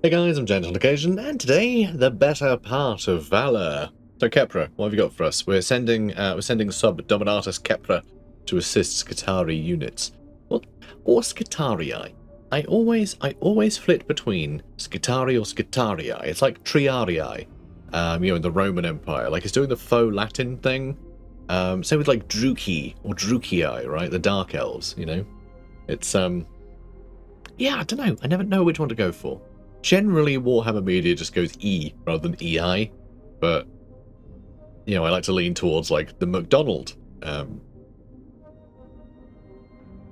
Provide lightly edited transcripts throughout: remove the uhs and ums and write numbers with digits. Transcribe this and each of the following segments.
Hey guys, I'm James on occasion, and today, the better part of Valor. So Kepra, what have you got for us? We're sending sub Dominatus Kepra to assist Skitarii units. What? Or Skitarii? I always flit between Skitarii or Skitarii. It's like Triarii, in the Roman Empire. Like, it's doing the faux Latin thing. Same with like Druki or Drukii, right? The Dark Elves, you know? It's, yeah, I don't know. I never know which one to go for. Generally, Warhammer media just goes E rather than EI, but, you know, I like to lean towards, like, the McDonald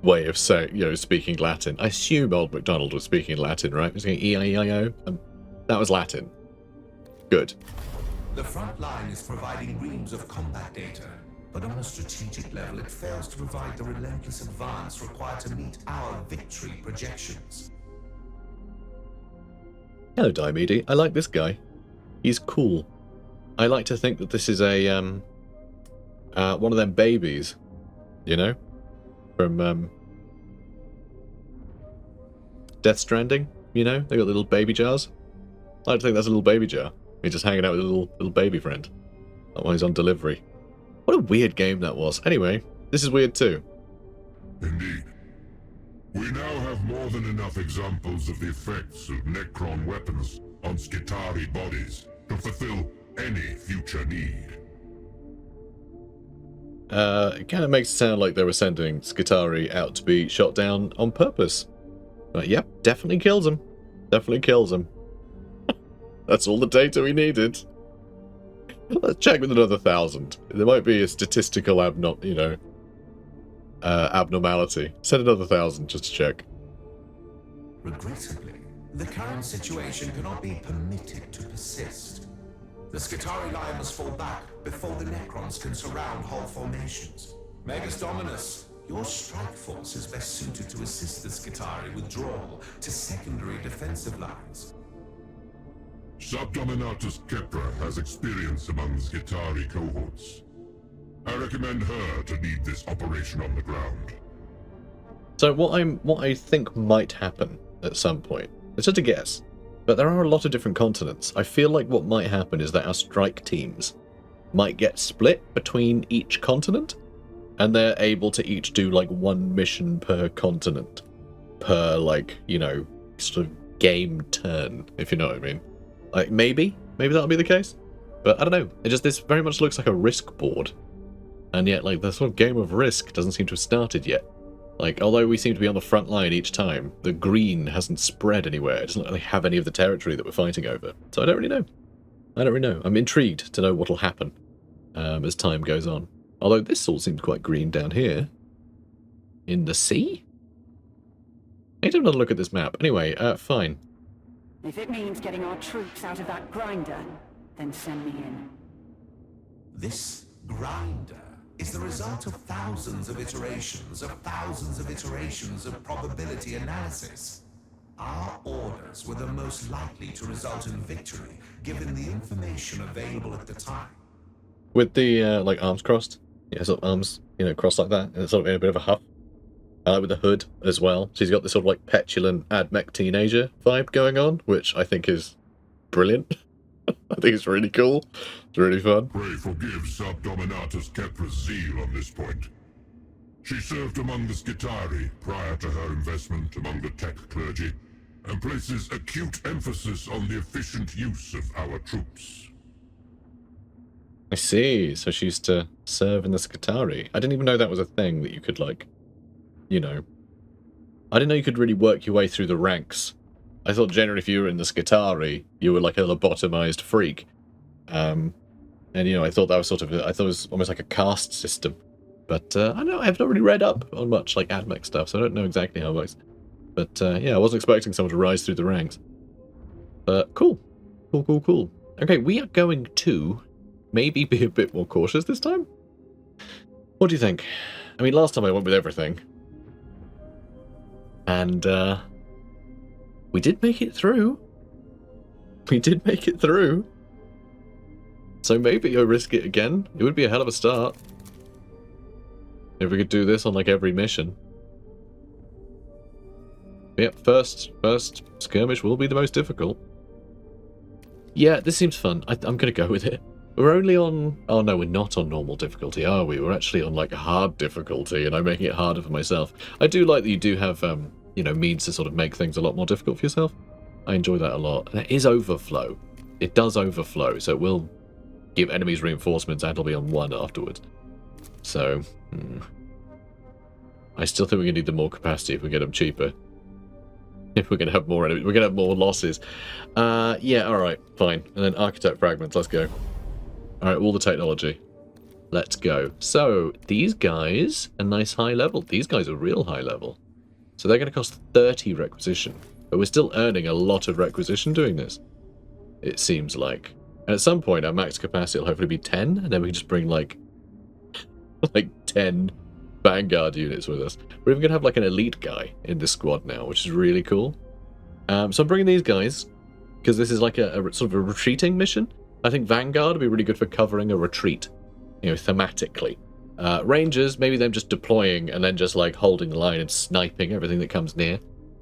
way of saying, you know, speaking Latin. I assume old McDonald was speaking Latin, right? He was going E-I-E-I-O. That was Latin. Good. The front line is providing reams of combat data, but on a strategic level, it fails to provide the relentless advance required to meet our victory projections. Hello, Diomede. I like this guy. He's cool. I like to think that this is a, one of them babies, you know? From, Death Stranding, you know? They got little baby jars. I like to think that's a little baby jar. He's just hanging out with a little baby friend. While he's on delivery. What a weird game that was. Anyway, this is weird too. Indeed. We now have more than enough examples of the effects of Necron weapons on Skitarii bodies to fulfill any future need. It kind of makes it sound like they were sending Skitarii out to be shot down on purpose. But yep, definitely kills them. Definitely kills them. That's all the data we needed. Let's check with another 1,000. There might be a statistical abnormality. Send another 1,000 just to check. Regrettably, the current situation cannot be permitted to persist. The Skitarii line must fall back before the Necrons can surround whole formations. Magos Dominus, your strike force is best suited to assist the Skitarii withdrawal to secondary defensive lines. Subdominatus Kepra has experience among Skitarii cohorts. I recommend her to lead this operation on the ground. So what I think might happen at some point, it's just a guess, but there are a lot of different continents. I feel like what might happen is that our strike teams might get split between each continent, and they're able to each do like one mission per continent, per like, you know, sort of game turn, if you know what I mean. Like maybe that'll be the case, but I don't know. This very much looks like a Risk board. And yet, like, the sort of game of Risk doesn't seem to have started yet. Like, although we seem to be on the front line each time, the green hasn't spread anywhere. It doesn't really have any of the territory that we're fighting over. So I don't really know. I'm intrigued to know what'll happen as time goes on. Although this all seems quite green down here. In the sea? I need to have another look at this map. Anyway, fine. If it means getting our troops out of that grinder, then send me in. This grinder is the result of thousands of iterations of probability analysis. Our orders were the most likely to result in victory, given the information available at the time. With the, like, arms crossed? Yeah, sort of arms, you know, crossed like that, and sort of in a bit of a huff. With the hood as well. She's got this sort of, like, petulant AdMech teenager vibe going on, which I think is brilliant. I think it's really cool. It's really fun. Pray forgive Subdominatus Kepra's zeal on this point. She served among the Skitarii prior to her investment among the tech clergy, and places acute emphasis on the efficient use of our troops. I see. So she used to serve in the Skitarii. I didn't even know that was a thing that you could, like, you know. I didn't know you could really work your way through the ranks. I thought generally if you were in the Skitarii, you were like a lobotomized freak. And, you know, I thought that was sort of, I thought it was almost like a caste system. But, I don't know, I've not really read up on much, like, AdMech stuff, so I don't know exactly how it works. But, yeah, I wasn't expecting someone to rise through the ranks. But, cool. Cool. Okay, we are going to maybe be a bit more cautious this time? What do you think? I mean, last time I went with everything. And, we did make it through. So maybe I risk it again. It would be a hell of a start. If we could do this on, like, every mission. Yep, first skirmish will be the most difficult. Yeah, this seems fun. I'm going to go with it. We're only on... Oh, no, we're not on normal difficulty, are we? We're actually on, like, hard difficulty, and I'm making it harder for myself. I do like that you do have, you know, means to sort of make things a lot more difficult for yourself. I enjoy that a lot. There is overflow. It does overflow, so it will give enemies reinforcements and it'll be on 1 afterwards. So, I still think we're going to need the more capacity if we get them cheaper. If we're going to have more enemies, we're going to have more losses. Yeah, alright, fine. And then architect fragments, let's go. Alright, all the technology. Let's go. So, these guys are nice high level. These guys are real high level. So they're going to cost 30 requisition. But we're still earning a lot of requisition doing this. It seems like. And at some point, our max capacity will hopefully be 10. And then we can just bring, like 10 Vanguard units with us. We're even going to have, like, an elite guy in this squad now, which is really cool. So I'm bringing these guys, because this is like a sort of a retreating mission. I think Vanguard would be really good for covering a retreat, you know, thematically. Rangers, maybe them just deploying and then just, like, holding the line and sniping everything that comes near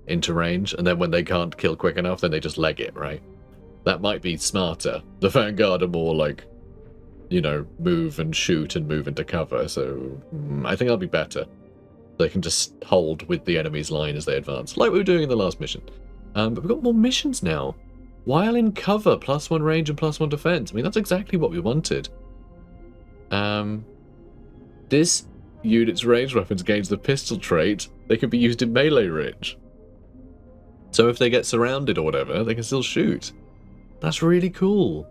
into range. And then when they can't kill quick enough, then they just leg it, right? That might be smarter. The Vanguard are more, like, you know, move and shoot and move into cover. So I think that'll be better. They can just hold with the enemy's line as they advance, like we were doing in the last mission. But we've got more missions now. While in cover, +1 range and +1 defense. I mean, that's exactly what we wanted. This unit's ranged weapons gains the pistol trait. They can be used in melee range. So if they get surrounded or whatever, they can still shoot. That's really cool.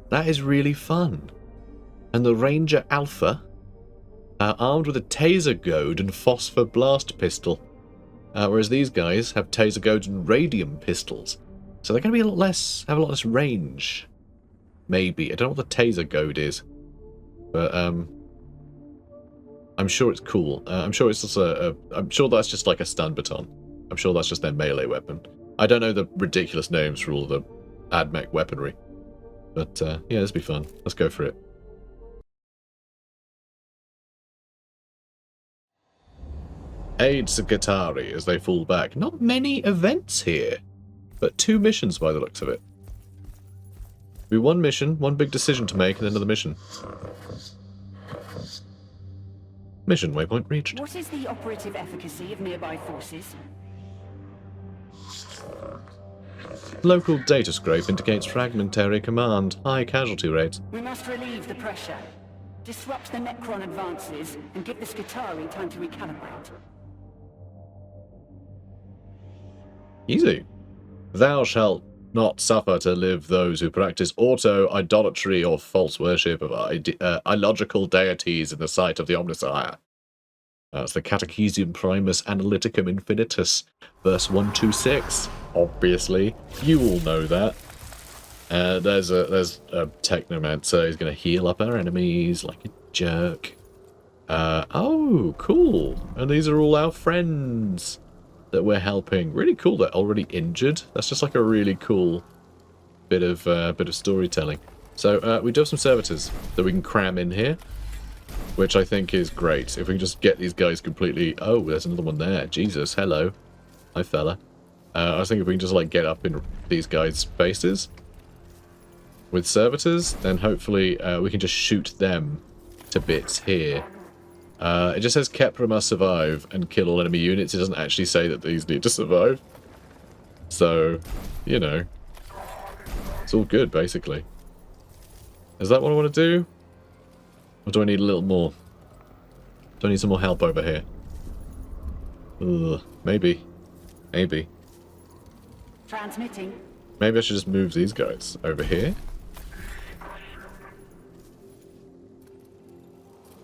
That is really fun. And the Ranger Alpha, armed with a taser goad and phosphor blast pistol. Whereas these guys have taser goads and radium pistols. So they're going to be have a lot less range. Maybe. I don't know what the taser goad is. But, I'm sure it's cool. I'm sure it's just I'm sure that's just like a stun baton. I'm sure that's just their melee weapon. I don't know the ridiculous names for all the AdMech weaponry. But, yeah, this will be fun. Let's go for it. Aid Skitarii as they fall back. Not many events here. But 2 missions by the looks of it. Be 1 mission, 1 big decision to make, and another mission. Mission waypoint reached. What is the operative efficacy of nearby forces? Local data scrape indicates fragmentary command. High casualty rates. We must relieve the pressure. Disrupt the Necron advances and give the Skitarii time to recalibrate. Easy. Thou shalt not suffer to live those who practice auto-idolatry or false worship of illogical deities in the sight of the Omnisire. That's the Catechesium Primus Analyticum Infinitus, verse 126. Obviously, you all know that. There's a Technomancer. He's going to heal up our enemies like a jerk. Oh, cool. And these are all our friends that we're helping. Really cool. They're already injured. That's just like a really cool bit of storytelling. So we do have some servitors that we can cram in here, which I think is great. If we can just get these guys completely... Oh, there's another one there. Jesus, hello. Hi, fella. I was thinking if we can just like get up in these guys' faces with servitors, then hopefully we can just shoot them to bits here. It just says Kepra must survive and kill all enemy units. It doesn't actually say that these need to survive. So, you know, it's all good, basically. Is that what I want to do? Or do I need a little more? Do I need some more help over here? Ugh, maybe. Maybe. Transmitting. Maybe I should just move these guys over here.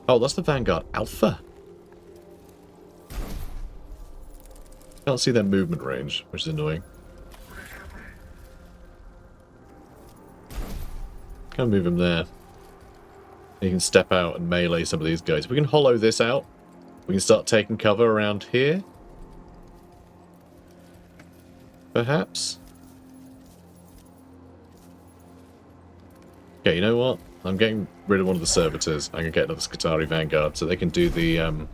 Oh, that's the Vanguard Alpha. Can't see their movement range, which is annoying. Can't move him there. You can step out and melee some of these guys. If we can hollow this out, we can start taking cover around here. Perhaps. Okay, you know what? I'm getting rid of one of the servitors. I'm gonna get another Skitarii Vanguard so they can do the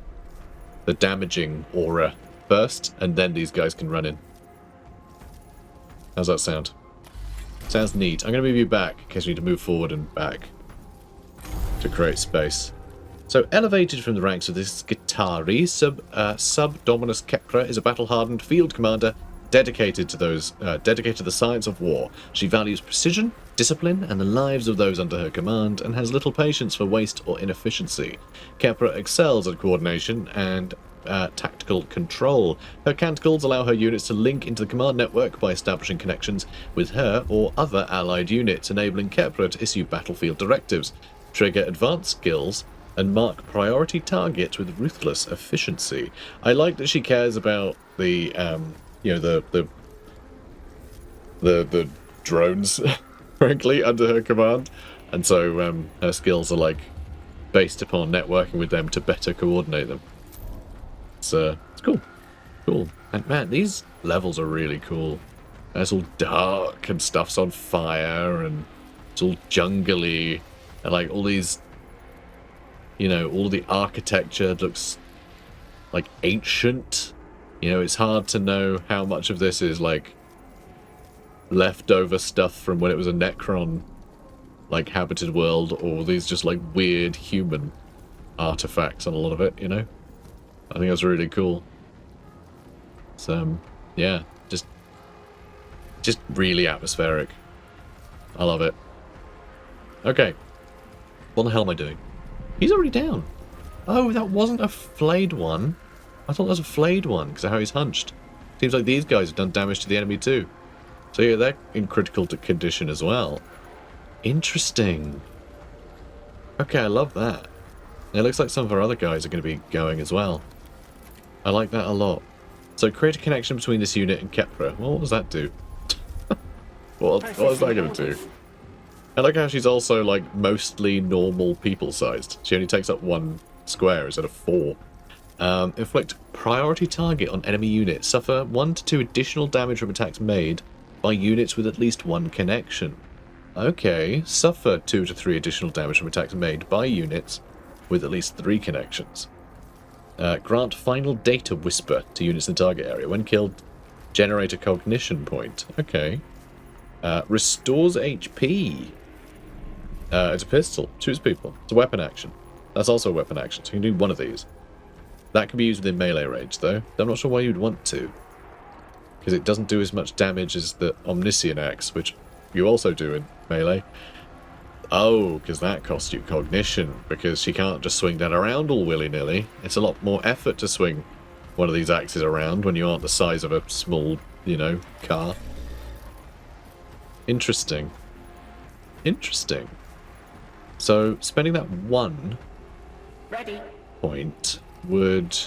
damaging aura first, and then these guys can run in. How's that sound? Sounds neat. I'm going to move you back, in case we need to move forward and back to create space. So, elevated from the ranks of the Skitarii, Sub Dominus Kepra is a battle-hardened field commander dedicated to the science of war. She values precision, discipline, and the lives of those under her command, and has little patience for waste or inefficiency. Kepra excels at coordination and tactical control. Her canticles allow her units to link into the command network by establishing connections with her or other allied units, enabling Kepra to issue battlefield directives, trigger advanced skills, and mark priority targets with ruthless efficiency. I like that she cares about the the drones, frankly, under her command, and so her skills are like based upon networking with them to better coordinate them. It's cool, and man, these levels are really cool. It's all dark and stuff's on fire, and it's all jungly, and like all these. You know, all the architecture looks like ancient. You know, it's hard to know how much of this is like leftover stuff from when it was a Necron like habited world, or these just like weird human artifacts on a lot of it, you know? I think that's really cool. So yeah, just really atmospheric. I love it. Okay. What the hell am I doing? He's already down. Oh, that wasn't a flayed one. I thought that was a flayed one because of how he's hunched. Seems like these guys have done damage to the enemy too. So yeah, they're in critical condition as well. Interesting. Okay, I love that. It looks like some of our other guys are going to be going as well. I like that a lot. So create a connection between this unit and Kepra. Well, what does that do? what is that going to do? I like how she's also, like, mostly normal people-sized. She only takes up 1 square instead of 4. Inflict priority target on enemy units. Suffer 1 to 2 additional damage from attacks made by units with at least 1 connection. Okay, suffer 2 to 3 additional damage from attacks made by units with at least 3 connections. Grant final data whisper to units in the target area. When killed, generate a cognition point. Okay. Restores HP. It's a pistol. Shoots people. It's a weapon action. That's also a weapon action, so you can do one of these. That can be used within melee range, though. I'm not sure why you'd want to. Because it doesn't do as much damage as the Omniscient Axe, which you also do in melee. Oh, because that costs you cognition, because she can't just swing that around all willy-nilly. It's a lot more effort to swing one of these axes around when you aren't the size of a small, you know, car. Interesting. Interesting. So, spending that 1 point would...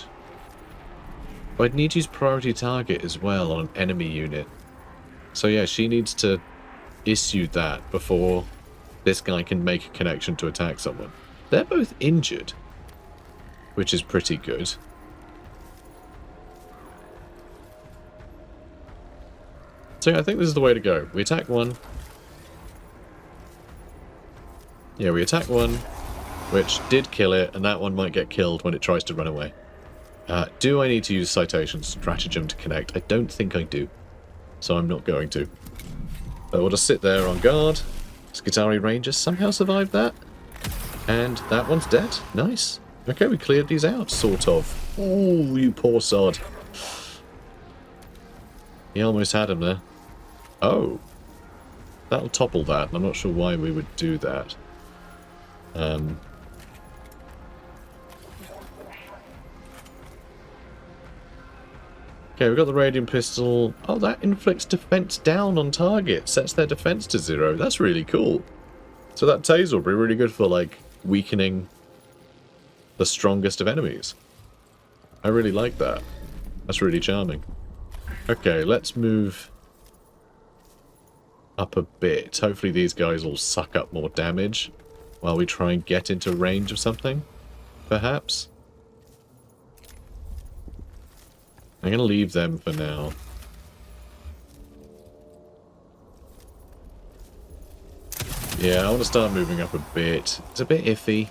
I'd need to use priority target as well on an enemy unit. So yeah, she needs to issue that before this guy can make a connection to attack someone. They're both injured, which is pretty good. So yeah, I think this is the way to go. We attack 1. Yeah, we attack 1, which did kill it, and that one might get killed when it tries to run away. Do I need to use citation stratagem to connect? I don't think I do, so I'm not going to. But we'll just sit there on guard. Skitarii Rangers somehow survived that. And that one's dead. Nice. Okay, we cleared these out, sort of. Ooh, you poor sod. He almost had him there. Oh. That'll topple that, and I'm not sure why we would do that. Okay, we've got the radium pistol. Oh, that inflicts defense down on target. Sets their defense to 0. That's really cool. So that taser will be really good for, like, weakening the strongest of enemies. I really like that. That's really charming. Okay, let's move up a bit. Hopefully these guys will suck up more damage while we try and get into range of something, perhaps. I'm going to leave them for now. Yeah, I want to start moving up a bit. It's a bit iffy.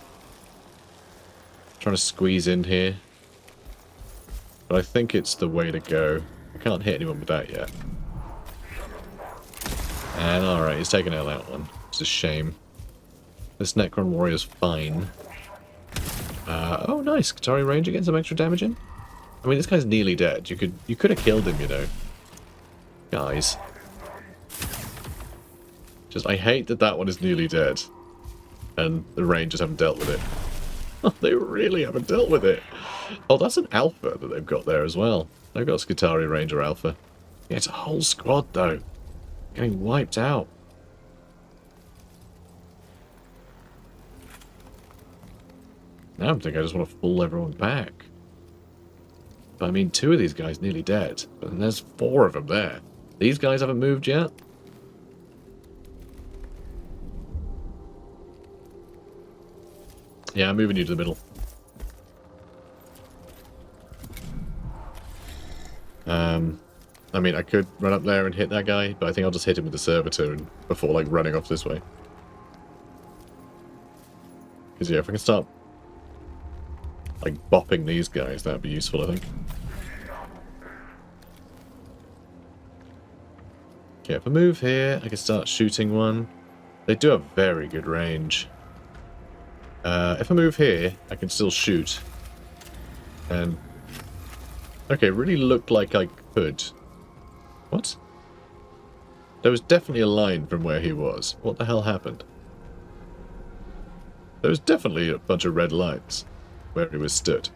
Trying to squeeze in here. But I think it's the way to go. I can't hit anyone with that yet. And alright, he's taken out that one. It's a shame. This Necron warrior's fine. Oh nice, Qatari Ranger getting some extra damage in. I mean, this guy's nearly dead. You could have killed him, you know. Guys. Just, I hate that that one is nearly dead. And the Rangers haven't dealt with it. Oh, they really haven't dealt with it. Oh, that's an alpha that they've got there as well. They've got a Qatari Ranger alpha. Yeah, it's a whole squad, though. Getting wiped out. Now I'm thinking I just want to fool everyone back. But I mean, 2 of these guys nearly dead. And there's 4 of them there. These guys haven't moved yet. Yeah, I'm moving you to the middle. I mean, I could run up there and hit that guy, but I think I'll just hit him with the servitor before, like, running off this way. Because, yeah, if I can start, like, bopping these guys, that'd be useful, I think. Okay, if I move here, I can start shooting one. They do have very good range. If I move here, I can still shoot. And... okay, it really looked like I could. What? There was definitely a line from where he was. What the hell happened? There was definitely a bunch of red lines where he was stood.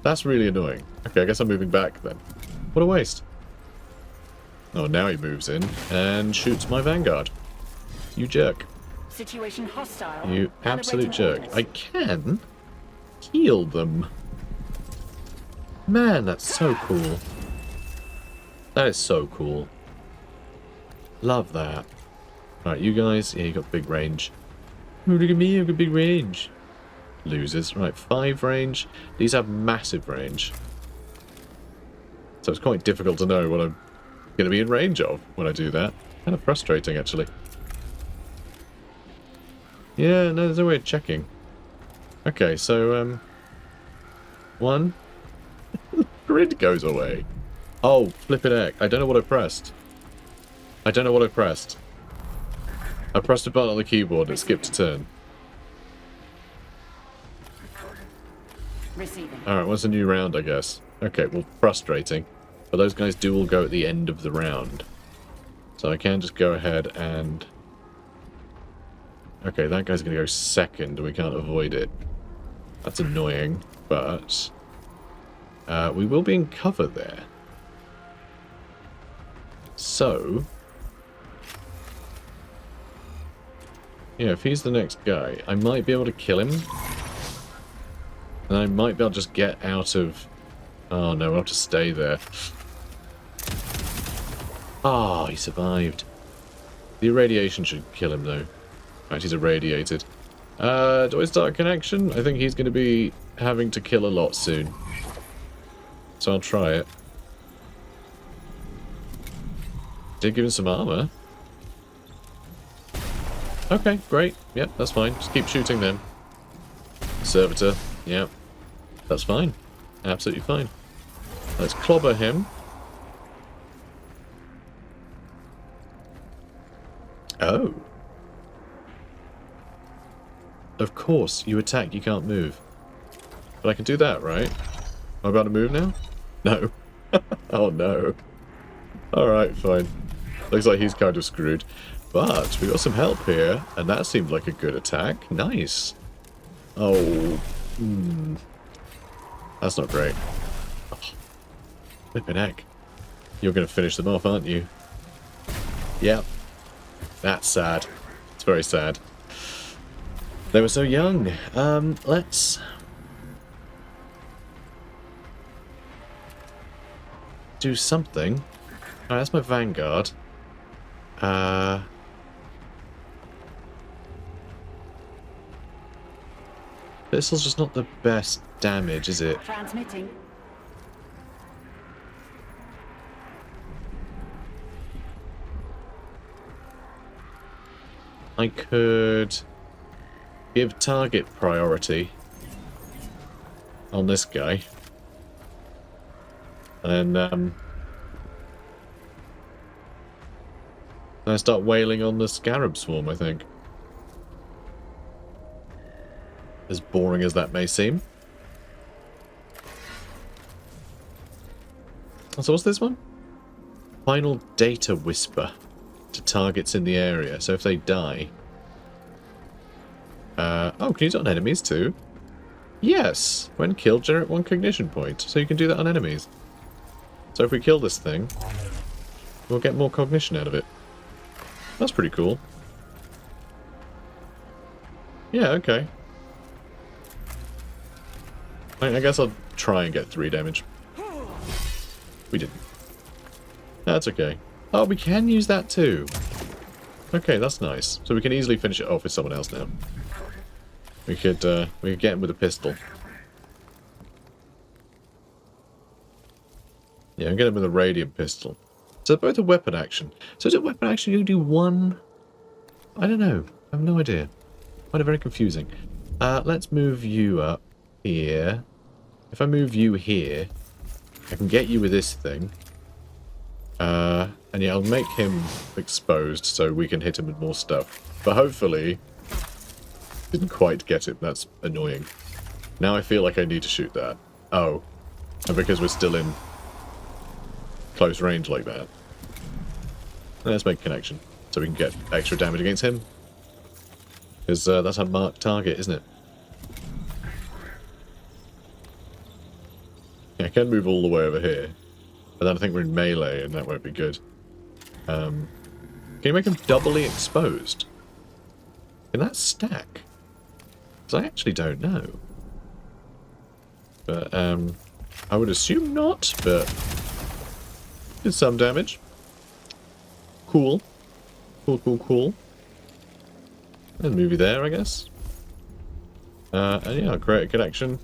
That's really annoying. Okay, I guess I'm moving back then. What a waste. Oh, now he moves in and shoots my Vanguard. You jerk. Situation hostile. You absolute jerk. I can heal them. Man, that's so cool. That is so cool. Love that. Alright, you guys. Yeah, you got big range. Oh, look at me, I've got big range. Losers. Right, 5 range. These have massive range. So it's quite difficult to know what I'm going to be in range of when I do that. Kind of frustrating, actually. Yeah, no, there's no way of checking. Okay, so, 1. Grid goes away. Oh, flippin' heck. I don't know what I pressed. I don't know what I pressed. I pressed a button on the keyboard and it skipped a turn. Alright, what's a new round, I guess? Okay, well, frustrating. But those guys do all go at the end of the round. So I can just go ahead and... okay, that guy's going to go second. We can't avoid it. That's annoying, but... we will be in cover there. So... yeah, if he's the next guy, I might be able to kill him. And I might be able to just get out of... oh no, I'll have to stay there. Ah, oh, he survived. The irradiation should kill him though. Right, he's irradiated. Do I start a connection? I think he's going to be having to kill a lot soon. So I'll try it. Did give him some armor. Okay, great. Yep, that's fine. Just keep shooting them. Servitor. Yep. That's fine. Absolutely fine. Let's clobber him. Oh. Of course, you attack, you can't move. But I can do that, right? Am I about to move now? No. Oh no. Alright, fine. Looks like he's kind of screwed. But we got some help here, and that seemed like a good attack. Nice. Oh. That's not great. Oh. Flippin' heck. You're going to finish them off, aren't you? Yep. That's sad. It's very sad. They were so young. Let's... do something. Alright, that's my Vanguard. Pistol's just not the best damage, is it? Transmitting. I could give target priority on this guy. And then I start wailing on the scarab swarm, I think. As boring as that may seem. So what's this one? Final data whisper to targets in the area. So if they die... oh, can you use it on enemies too? Yes! When killed, generate 1 cognition point. So you can do that on enemies. So if we kill this thing, we'll get more cognition out of it. That's pretty cool. Yeah, okay. I guess I'll try and get 3 damage. We didn't. That's okay. Oh, we can use that too. Okay, that's nice. So we can easily finish it off with someone else now. We could get him with a pistol. Yeah, I'm getting him with a radiant pistol. So both a weapon action. So is it weapon action you do 1? I don't know. I have no idea. I find it very confusing. Let's move you up here. If I move you here, I can get you with this thing. And yeah, I'll make him exposed so we can hit him with more stuff. But hopefully... Didn't quite get it. That's annoying. Now I feel like I need to shoot that. Oh. And because we're still in close range like that. Let's make a connection. So we can get extra damage against him. Because that's our marked target, isn't it? Yeah, I can move all the way over here. But then I think we're in melee and that won't be good. Can you make him doubly exposed? Can that stack? Because I actually don't know. But, I would assume not, but... Did some damage. Cool. Cool. And movie there, I guess. And yeah, I'll create a connection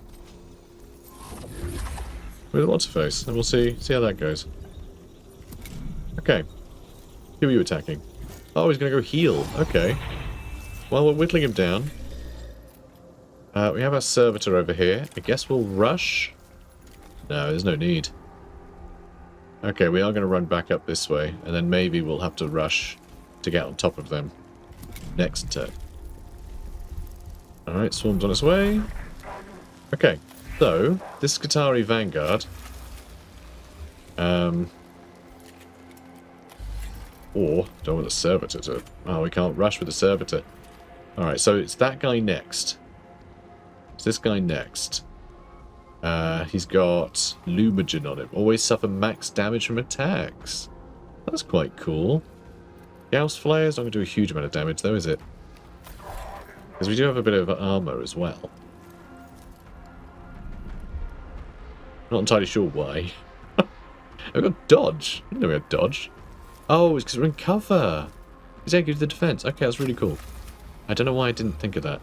with what's-her-face, and we'll see how that goes. Okay. Who are you attacking? Oh, he's gonna go heal. Okay. Well, we're whittling him down. We have our servitor over here. I guess we'll rush. No, there's no need. Okay, we are going to run back up this way, and then maybe we'll have to rush to get on top of them next turn. Alright, swarm's on its way. Okay, so, this Skitarii Vanguard... Or, don't want the servitor to... Oh, we can't rush with the servitor. Alright, so it's that guy next. It's this guy next. He's got Lumagen on him. Always suffer max damage from attacks. That's quite cool. Gauss Flare's not going to do a huge amount of damage though, is it? Because we do have a bit of armor as well. Not entirely sure why. I've got dodge. I didn't know we had dodge. Oh, it's because we're in cover. Is that gives the defense? Okay, that's really cool. I don't know why I didn't think of that.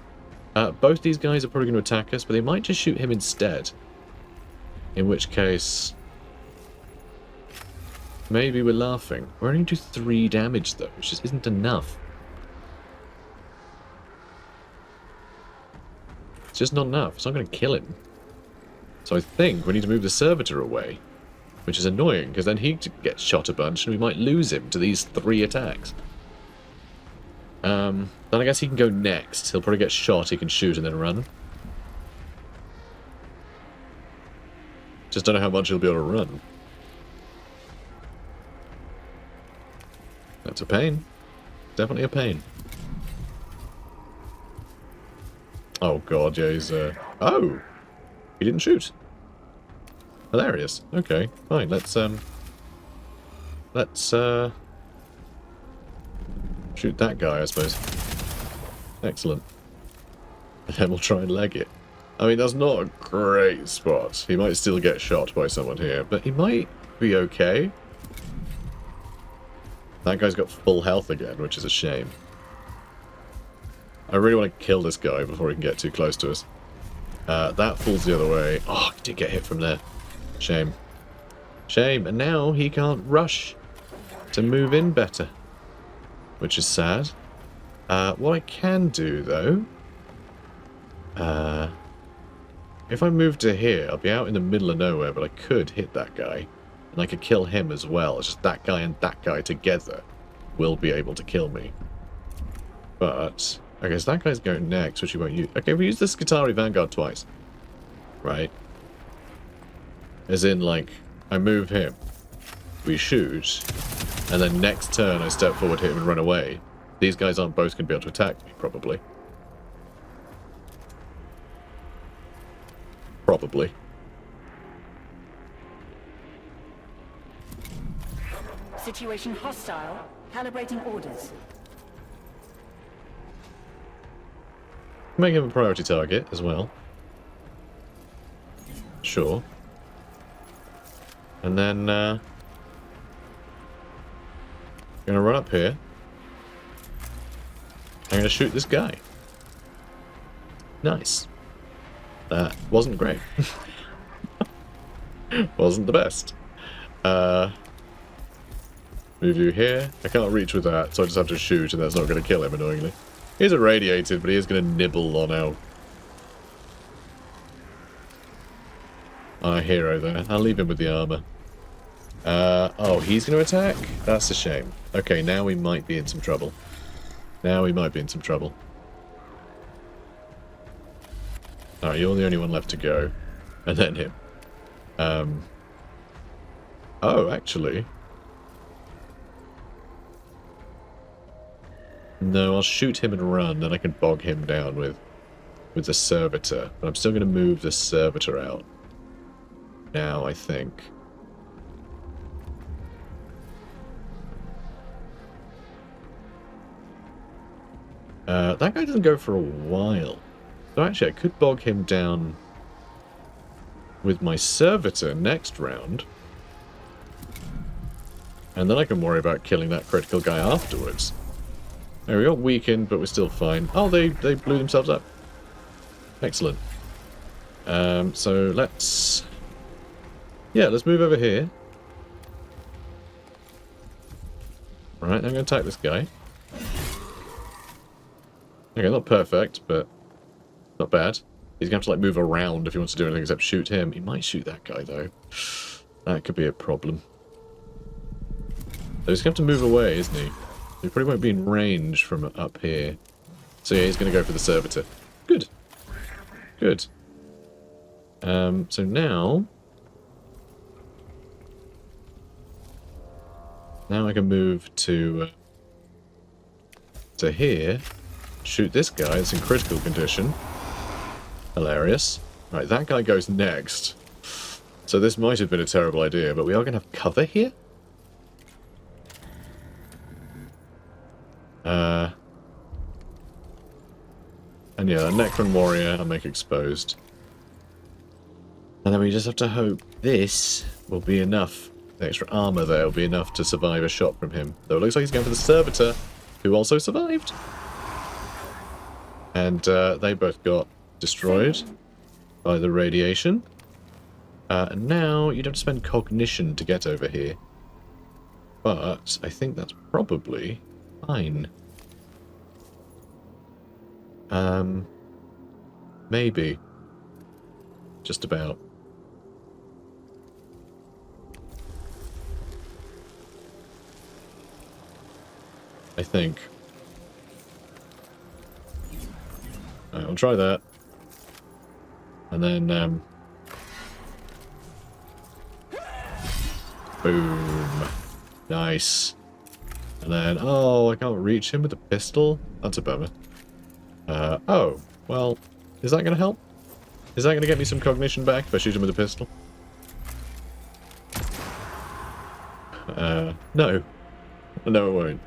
Both these guys are probably going to attack us, but they might just shoot him instead. In which case... Maybe we're laughing. We're only do 3 damage though, which just isn't enough. It's just not enough. It's not going to kill him. So I think we need to move the servitor away. Which is annoying, because then he gets shot a bunch and we might lose him to these 3 attacks. Then I guess he can go next. He'll probably get shot, he can shoot and then run. Just don't know how much he'll be able to run. That's a pain. Definitely a pain. Oh god, yeah, he's oh! He didn't shoot. Hilarious. Okay, fine, let's shoot that guy, I suppose. Excellent. And then we'll try and leg it. I mean, that's not a great spot. He might still get shot by someone here, but he might be okay. That guy's got full health again, which is a shame. I really want to kill this guy before he can get too close to us. That falls the other way. Oh, he did get hit from there. Shame. Shame. And now he can't rush to move in better. Which is sad. What I can do, though... if I move to here, I'll be out in the middle of nowhere, but I could hit that guy. And I could kill him as well. It's just that guy and that guy together will be able to kill me. But, okay, so that guy's going next, which he won't use. Okay, we use the Skitarii Vanguard twice. Right? As in, like, I move him, we shoot, and then next turn I step forward, hit him, and run away. These guys aren't both going to be able to attack me, probably. Probably. Situation hostile. Calibrating orders. Make him a priority target as well. Sure. And then, gonna run up here. I'm gonna shoot this guy. Nice. That wasn't great. Wasn't the best. Move you here. I can't reach with that, so I just have to shoot, and that's not going to kill him, annoyingly. He's irradiated, but he is going to nibble on our hero there. I'll leave him with the armor. Oh, he's going to attack? That's a shame. Okay, now we might be in some trouble. Alright, you're the only one left to go. And then him. Oh, actually... No, I'll shoot him and run, then I can bog him down with the servitor. But I'm still going to move the servitor out. Now, I think. That guy doesn't go for a while. So actually, I could bog him down with my servitor next round. And then I can worry about killing that critical guy afterwards. There we go, weakened, but we're still fine. Oh, they blew themselves up. Excellent. So let's... Yeah, let's move over here. Alright, I'm going to attack this guy. Okay, not perfect, but not bad. He's going to have to, like, move around if he wants to do anything except shoot him. He might shoot that guy, though. That could be a problem. So he's going to have to move away, isn't he? He probably won't be in range from up here. So yeah, he's going to go for the servitor. Good. Good. So now... Now I can move to here. Shoot this guy. It's in critical condition. Hilarious. Right, that guy goes next. So this might have been a terrible idea, but we are going to have cover here? And yeah, a Necron warrior I'll make exposed. And then we just have to hope this will be enough. The extra armor there will be enough to survive a shot from him. Though it looks like he's going for the servitor, who also survived. And they both got destroyed by the radiation. And now you'd have to spend cognition to get over here. But I think that's probably fine. Maybe. Just about. I think. Alright, I'll try that. And then, boom. Nice. And then, oh, I can't reach him with a pistol? That's a bummer. Oh, well, is that going to help? Is that going to get me some cognition back if I shoot him with a pistol? No. No, it won't.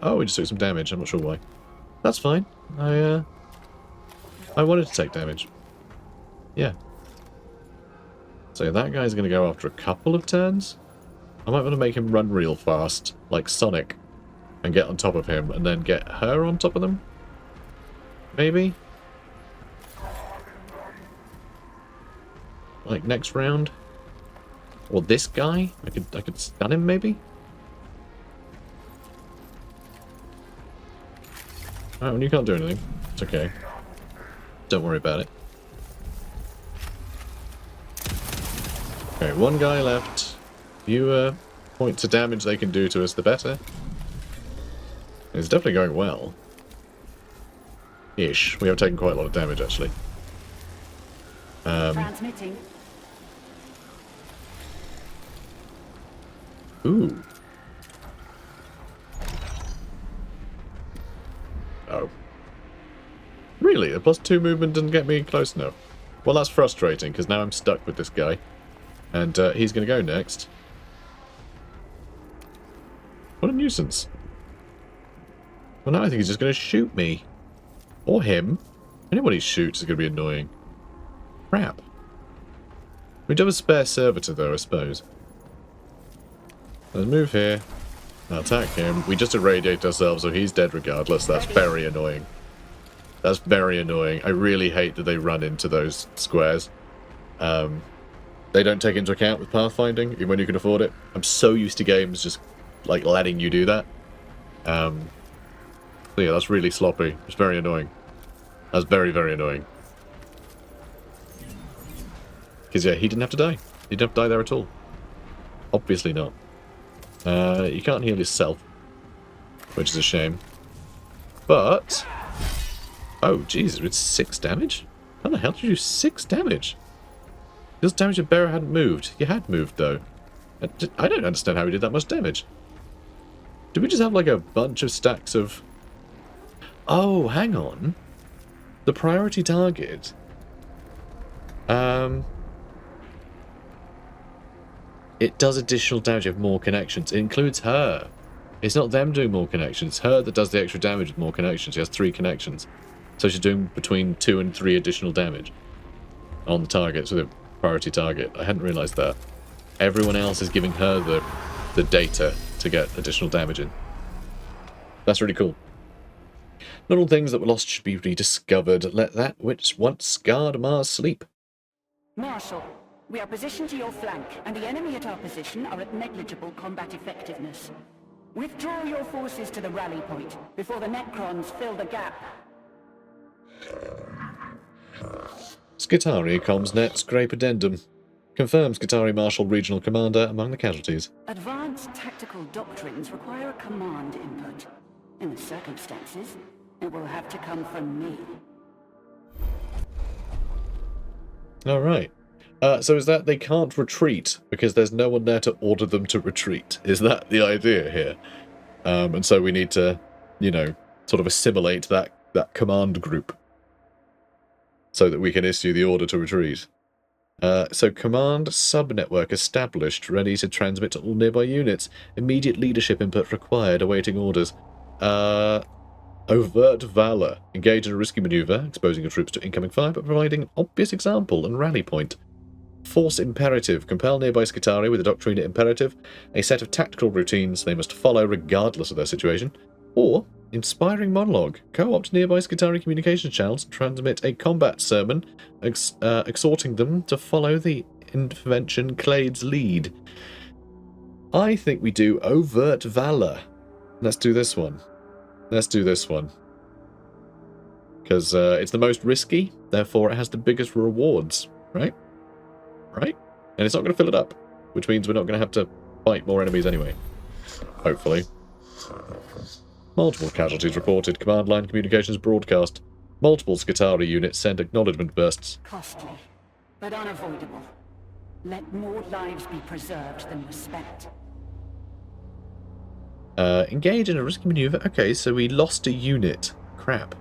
Oh, we just took some damage. I'm not sure why. That's fine. I wanted to take damage. Yeah. So that guy's going to go after a couple of turns. I might want to make him run real fast, like Sonic, and get on top of him, and then get her on top of them? Maybe? Like next round? Or this guy? I could stun him, maybe? Alright, well, you can't do anything. It's okay. Don't worry about it. Okay, one guy left. Fewer points of damage they can do to us, the better. It's definitely going well. Ish. We have taken quite a lot of damage, actually. Transmitting. Ooh. Oh. Really? A +2 movement didn't get me close enough? Well, that's frustrating, because now I'm stuck with this guy. And he's going to go next. What a nuisance. Well, now I think he's just going to shoot me. Or him. Anyone he shoots is going to be annoying. Crap. We do have a spare servitor, though, I suppose. Let's move here. I'll attack him. We just irradiate ourselves, so he's dead regardless. That's very annoying. That's very annoying. I really hate that they run into those squares. They don't take into account with pathfinding, even when you can afford it. I'm so used to games just, like, letting you do that. So yeah, that's really sloppy. It's very annoying. That's very, very annoying. Because, yeah, he didn't have to die. He didn't have to die there at all. Obviously not. You can't heal yourself, which is a shame. But... oh, Jesus, it's 6 damage? How the hell did you do 6 damage? This damage your bearer hadn't moved. You had moved, though. I don't understand how he did that much damage. Did we just have, like, a bunch of stacks of... oh, hang on. The priority target... it does additional damage if more connections. It includes her. It's not them doing more connections. It's her that does the extra damage with more connections. She has 3 connections. So she's doing between 2 and 3 additional damage on the target, so the priority target. I hadn't realised that. Everyone else is giving her the data to get additional damage in. That's really cool. Not all things that were lost should be rediscovered. Let that which once scarred Mars sleep. Marshal, we are positioned to your flank, and the enemy at our position are at negligible combat effectiveness. Withdraw your forces to the rally point before the Necrons fill the gap. Skitari Comsnet Scrape Addendum. Confirms Skitari Marshal Regional Commander among the casualties. Advanced tactical doctrines require a command input. In the circumstances, it will have to come from me. Alright. So is that they can't retreat because there's no one there to order them to retreat? Is that the idea here? And so we need to, you know, sort of assimilate that command group so that we can issue the order to retreat. So command subnetwork established, ready to transmit to all nearby units. Immediate leadership input required, awaiting orders. Overt valor. Engage in a risky maneuver, exposing your troops to incoming fire, but providing an obvious example and rally point. Force imperative. Compel nearby Skitari with a doctrina imperative, a set of tactical routines they must follow regardless of their situation. Or, inspiring monologue. Co-opt nearby Skitari communications channels and transmit a combat sermon, exhorting them to follow the intervention Clade's lead. I think we do overt valor. Let's do this one. Let's do this one. Because it's the most risky, therefore it has the biggest rewards, right? Right? And it's not going to fill it up, which means we're not going to have to fight more enemies anyway. Hopefully. Multiple casualties reported. Command line communications broadcast. Multiple Skitari units send acknowledgement bursts. Costly, but unavoidable. Let more lives be preserved than respect. Engage in a risky maneuver. Okay, so we lost a unit. Crap.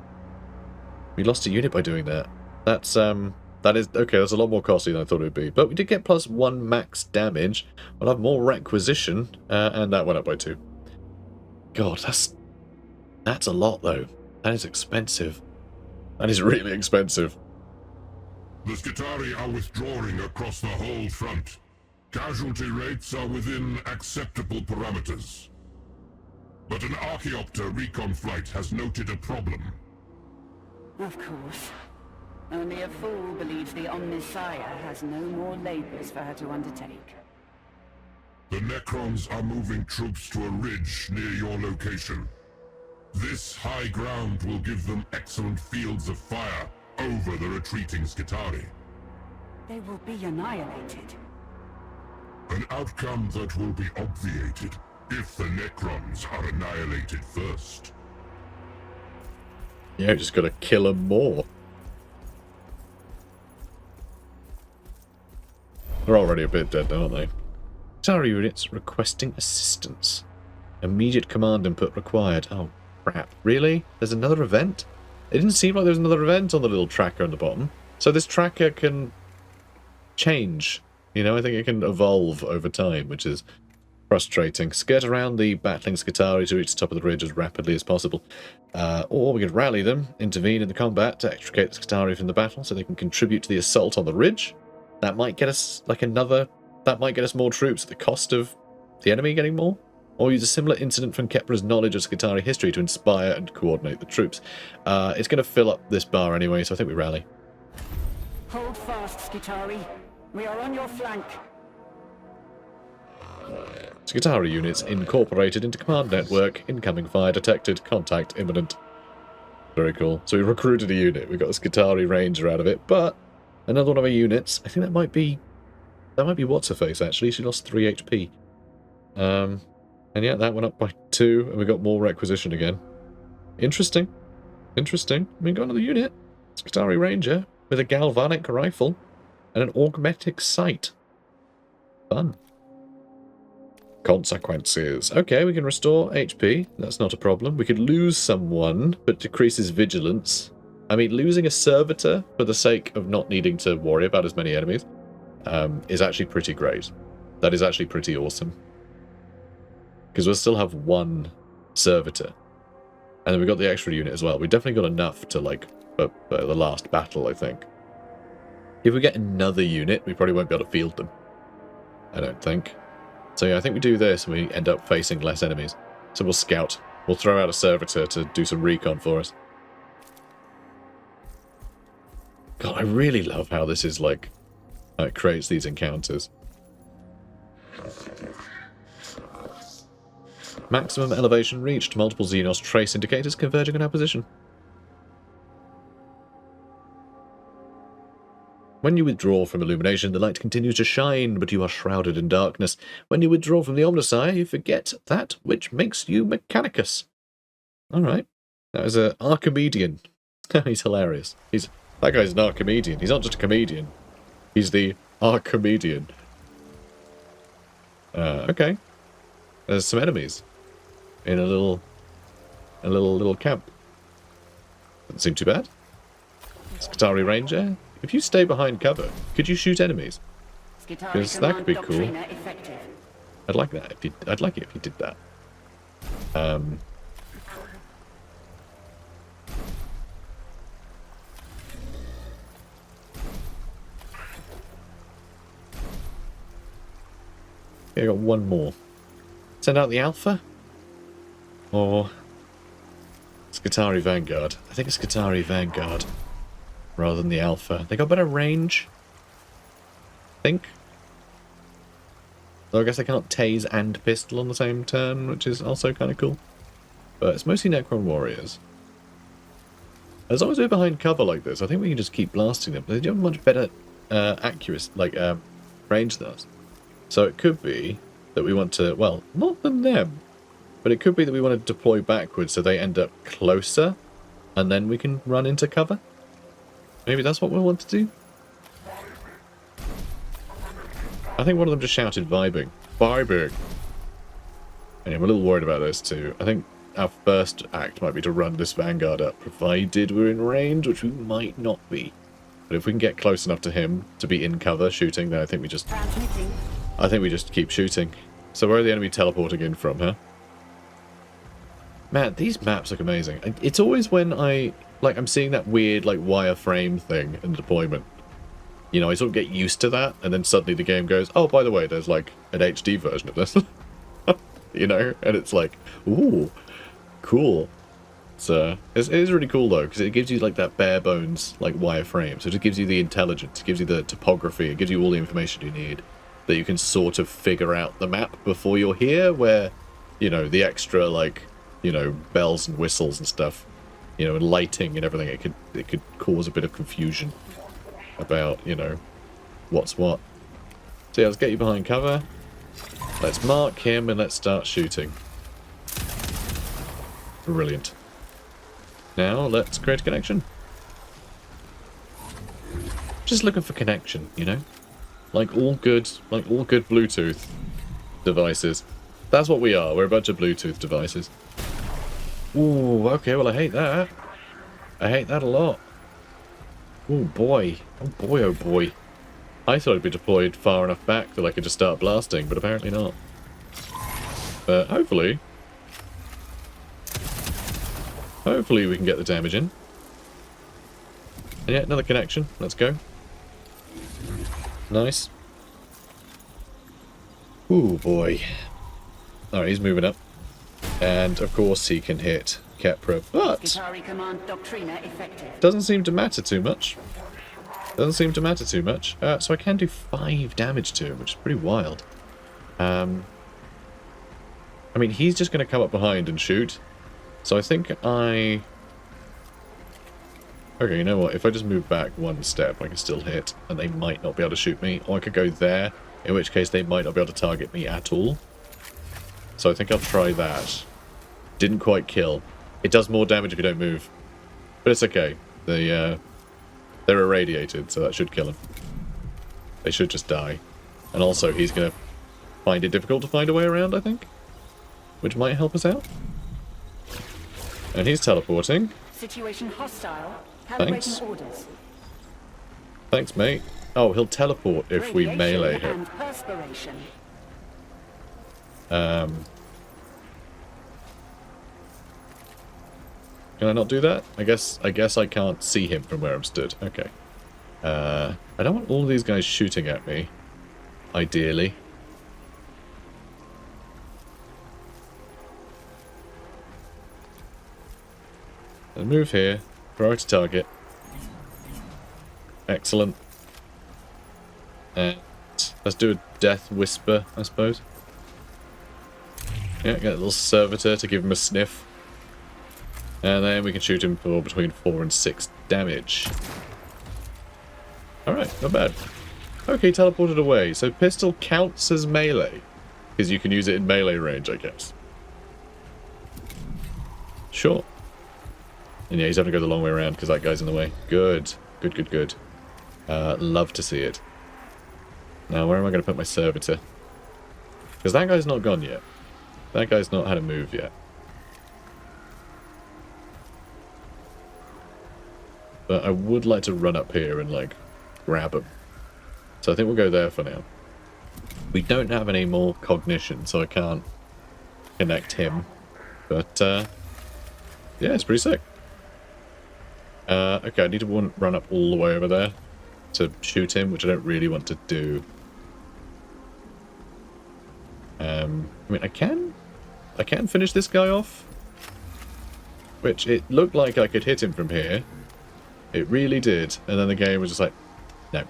We lost a unit by doing that. That is okay, that's a lot more costly than I thought it would be. But we did get +1 max damage. We'll have more requisition, and that went up by 2. God, that's a lot though. That is expensive. That is really expensive. The Skitari are withdrawing across the whole front. Casualty rates are within acceptable parameters. But an Archaeopter recon flight has noted a problem. Of course. Only a fool believes the Omnissiah has no more labors for her to undertake. The Necrons are moving troops to a ridge near your location. This high ground will give them excellent fields of fire over the retreating Skitari. They will be annihilated. An outcome that will be obviated if the Necrons are annihilated first. Yeah, just gotta kill them more. They're already a bit dead, aren't they? Tower units requesting assistance. Immediate command input required. Oh, crap. Really? There's another event? It didn't seem like there was another event on the little tracker on the bottom. So this tracker can change. You know, I think it can evolve over time, which is frustrating. Skirt around the battling Skitarii to reach the top of the ridge as rapidly as possible. Or we could rally them, intervene in the combat to extricate the Skitarii from the battle so they can contribute to the assault on the ridge. That might get us like another... That might get us more troops at the cost of the enemy getting more. Or use a similar incident from Kepra's knowledge of Skitarii history to inspire and coordinate the troops. It's going to fill up this bar anyway, so I think we rally. Hold fast, Skitarii. We are on your flank. Skitarii units incorporated into command network. Incoming fire detected. Contact imminent. Very cool. So we recruited a unit. We got a Skitarii ranger out of it, but another one of our units. I think that might be what's her face actually. She lost 3 HP. And yeah, that went up by 2, and we got more requisition again. Interesting. Interesting. We got another unit. Skitarii ranger with a galvanic rifle and an augmetic sight. Fun. Consequences. Okay, we can restore HP. That's not a problem. We could lose someone, but decreases vigilance. I mean, losing a servitor for the sake of not needing to worry about as many enemies is actually pretty great. That is actually pretty awesome. Because we'll still have 1 servitor. And then we got the extra unit as well. We definitely got enough to, like, for the last battle, I think. If we get another unit, we probably won't be able to field them. I don't think. So yeah, I think we do this and we end up facing less enemies. So we'll scout. We'll throw out a servitor to do some recon for us. God, I really love how this is like... it creates these encounters. Maximum elevation reached. Multiple Xenos trace indicators converging on our position. When you withdraw from illumination, the light continues to shine, but you are shrouded in darkness. When you withdraw from the Omnissiah, you forget that which makes you Mechanicus. Alright. That was an Archimedean. He's hilarious. That guy's an Archimedean. He's not just a comedian. He's the Archimedean. Okay. There's some enemies. In a little camp. Doesn't seem too bad. Skitarii Ranger. If you stay behind cover, could you shoot enemies? Because that could be cool. I'd like that. I'd like it if you did that. Okay, I got 1 more. Send out the Alpha? Or Skitarii Vanguard? I think it's Skitarii Vanguard rather than the Alpha. They got better range, I think. So I guess they can't tase and pistol on the same turn, which is also kind of cool. But it's mostly Necron warriors. As long as we're behind cover like this, I think we can just keep blasting them. They do have much better accuracy, range than us. So it could be that we want to, well, not than them, but it could be that we want to deploy backwards so they end up closer, and then we can run into cover. Maybe that's what we'll want to do. I think one of them just shouted vibing. Vibing! And I'm a little worried about those two. I think our first act might be to run this Vanguard up, provided we're in range, which we might not be. But if we can get close enough to him to be in cover shooting, then I think we just keep shooting. So where are the enemy teleporting in from, huh? Man, these maps look amazing. It's always when I'm seeing that weird, wireframe thing in deployment. You know, I sort of get used to that, and then suddenly the game goes, oh, by the way, there's, an HD version of this. You know? And it's like, ooh, cool. So, it is really cool, though, because it gives you, that bare bones, wireframe. So it just gives you the intelligence, it gives you the topography, it gives you all the information you need, that you can sort of figure out the map before you're here, where, you know, the extra, bells and whistles and stuff, you know, and lighting and everything, it could cause a bit of confusion about, you know, what's what. So yeah, let's get you behind cover. Let's mark him and let's start shooting. Brilliant. Now let's create a connection. Just looking for connection, you know? Like all good Bluetooth devices. That's what we are. We're a bunch of Bluetooth devices. Ooh, okay, well I hate that. I hate that a lot. Oh boy. Oh boy, oh boy. I thought I'd be deployed far enough back that I could just start blasting, but apparently not. But hopefully we can get the damage in. And yeah, another connection. Let's go. Nice. Ooh, boy. Alright, he's moving up. And, of course, he can hit Kepra, but doesn't seem to matter too much. Doesn't seem to matter too much. So I can do 5 damage to him, which is pretty wild. I mean, he's just going to come up behind and shoot. So I think I... Okay, you know what? If I just move back 1 step, I can still hit, and they might not be able to shoot me. Or I could go there, in which case they might not be able to target me at all. So I think I'll try that. Didn't quite kill. It does more damage if you don't move. But it's okay. They're irradiated, so that should kill them. They should just die. And also, he's going to find it difficult to find a way around, I think. Which might help us out. And he's teleporting. Situation hostile. Thanks. Orders. Thanks, mate. Oh, he'll teleport if we melee him. Can I not do that? I guess I can't see him from where I'm stood. Okay. I don't want all of these guys shooting at me. Ideally. And move here. Priority target. Excellent. And let's do a death whisper, I suppose. Yeah, get a little servitor to give him a sniff. And then we can shoot him for between 4 and 6 damage. Alright, not bad. Okay, teleported away. So pistol counts as melee. Because you can use it in melee range, I guess. Sure. And yeah, he's having to go the long way around because that guy's in the way. Good. Good, good, good. Love to see it. Now, where am I going to put my servitor? Because that guy's not gone yet. That guy's not had a move yet. But I would like to run up here and, like, grab him. So I think we'll go there for now. We don't have any more cognition, so I can't connect him. But, yeah, it's pretty sick. Okay, I need to run up all the way over there to shoot him, which I don't really want to do. I mean, I can finish this guy off. Which, it looked like I could hit him from here. It really did. And then the game was just like, no.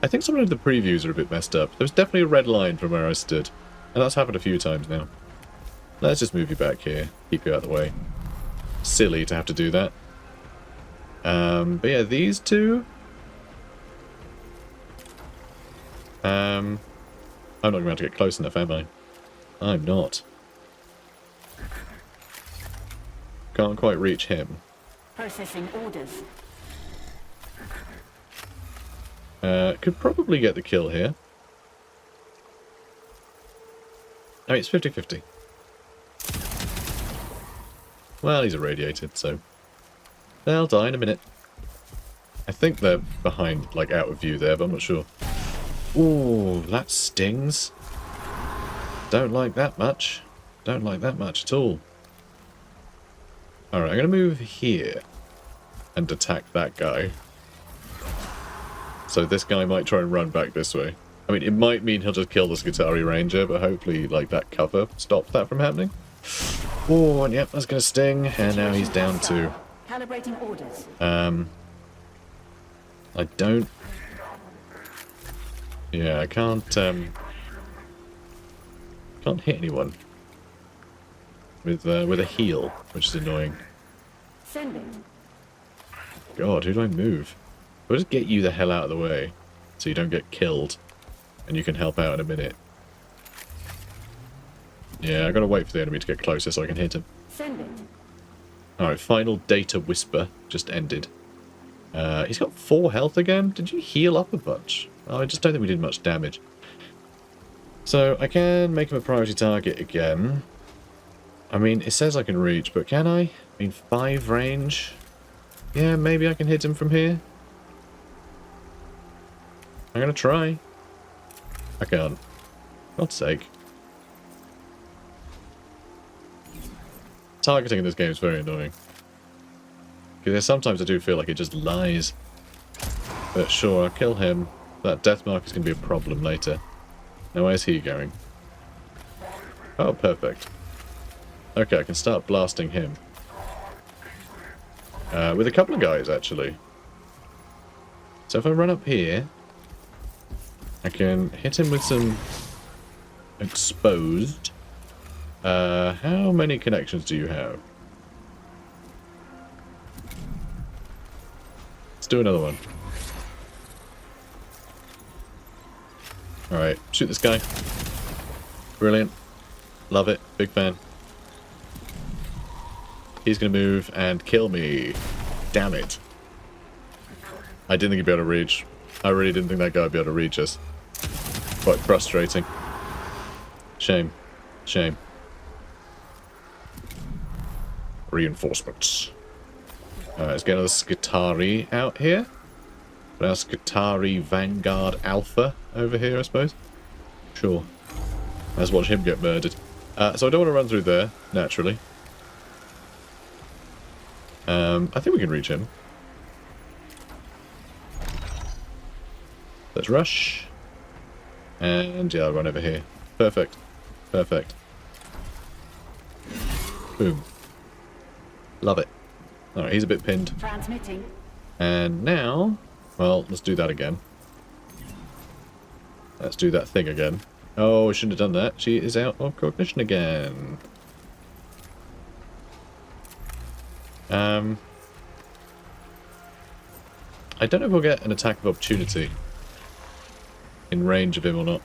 I think some of the previews are a bit messed up. There's definitely a red line from where I stood. And that's happened a few times now. Let's just move you back here. Keep you out of the way. Silly to have to do that. But yeah, these two... I'm not going to be able to get close enough, am I? I'm not. Can't quite reach him. Processing orders. Could probably get the kill here. I mean, it's 50-50. Well, he's irradiated, so... they'll die in a minute. I think they're behind, like, out of view there, but I'm not sure. Ooh, that stings. Don't like that much. Don't like that much at all. Alright, I'm going to move here and attack that guy. So this guy might try and run back this way. I mean, it might mean he'll just kill the Skitarii Ranger, but hopefully, like, that cover stops that from happening. Oh, and yep, that's going to sting, and now he's down to... Calibrating orders. I don't... Yeah, I can't hit anyone with a heal, which is annoying. Sending. God, who do I move? I'll just get you the hell out of the way, so you don't get killed, and you can help out in a minute. Yeah, I gotta wait for the enemy to get closer so I can hit him. Send it. Alright, final data whisper just ended. He's got 4 health again. Did you heal up a bunch? Oh, I just don't think we did much damage. So, I can make him a priority target again. I mean, it says I can reach, but can I? I mean, 5 range? Yeah, maybe I can hit him from here. I'm gonna try. I can't. For God's sake. Targeting in this game is very annoying. Because sometimes I do feel like it just lies. But sure, I'll kill him. That death mark is going to be a problem later. Now where's he going? Oh, perfect. Okay, I can start blasting him. With a couple of guys, actually. So if I run up here, I can hit him with some exposed. How many connections do you have? Let's do another one. Alright, shoot this guy. Brilliant. Love it. Big fan. He's gonna move and kill me. Damn it. I didn't think he'd be able to reach. I really didn't think that guy would be able to reach us. Quite frustrating. Shame. Shame. Reinforcements. Let's get another Skitari out here. Now Skitari Vanguard Alpha over here, I suppose. Sure. Let's watch him get murdered. So I don't want to run through there, naturally. I think we can reach him. Let's rush. And yeah, I'll run over here. Perfect. Perfect. Boom. Love it. Alright, he's a bit pinned. Transmitting. And now, well, let's do that again. Let's do that thing again. Oh, I shouldn't have done that. She is out of cognition again. I don't know if we'll get an attack of opportunity in range of him or not.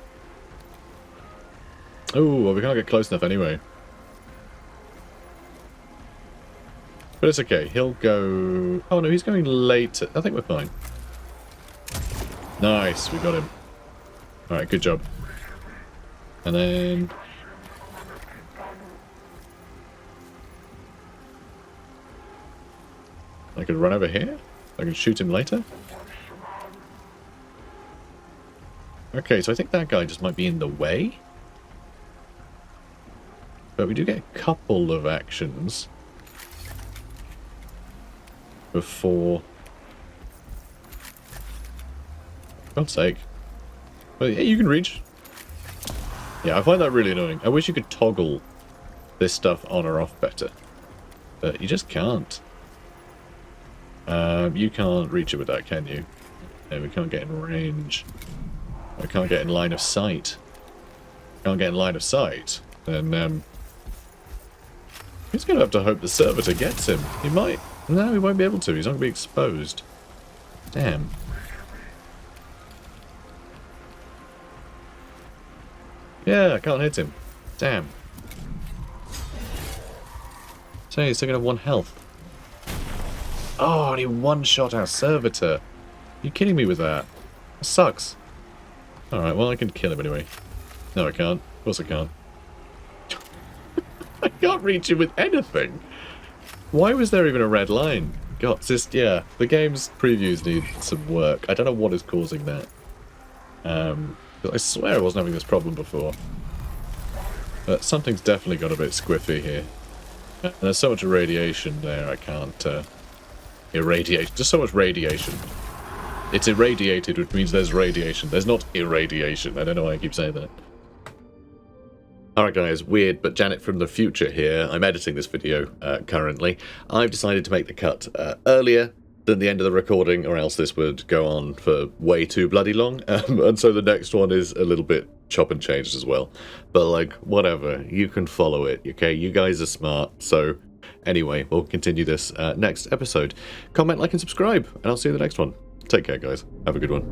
Oh, well, we can't get close enough anyway. But it's okay. He'll go... Oh, no, he's going later. I think we're fine. Nice. We got him. Alright, good job. And then... I could run over here? I can shoot him later? Okay, so I think that guy just might be in the way. But we do get a couple of actions before... For God's sake. Well, yeah, you can reach. Yeah, I find that really annoying. I wish you could toggle this stuff on or off better. But you just can't. You can't reach it with that, can you? No, we can't get in range. We can't get in line of sight. Can't get in line of sight. Then, he's going to have to hope the servitor gets him. He might. No, he won't be able to. He's not going to be exposed. Damn. Yeah, I can't hit him. Damn. So he's still going to have 1 health. Oh, and he one-shot our servitor. Are you kidding me with that? That sucks. Alright, well, I can kill him anyway. No, I can't. Of course I can't. I can't reach him with anything. Why was there even a red line? God, it's just, yeah, the game's previews need some work. I don't know what is causing that. I swear I wasn't having this problem before. But something's definitely got a bit squiffy here. And there's so much irradiation there, I can't, irradiate. Just so much radiation. It's irradiated, which means there's radiation. There's not irradiation. I don't know why I keep saying that. Alright guys, weird, but Janet from the future here. I'm editing this video currently. I've decided to make the cut earlier than the end of the recording, or else this would go on for way too bloody long. And so the next one is a little bit chop and changed as well. But like, whatever. You can follow it, okay? You guys are smart, so... Anyway, we'll continue this next episode. Comment, like, and subscribe, and I'll see you in the next one. Take care, guys. Have a good one.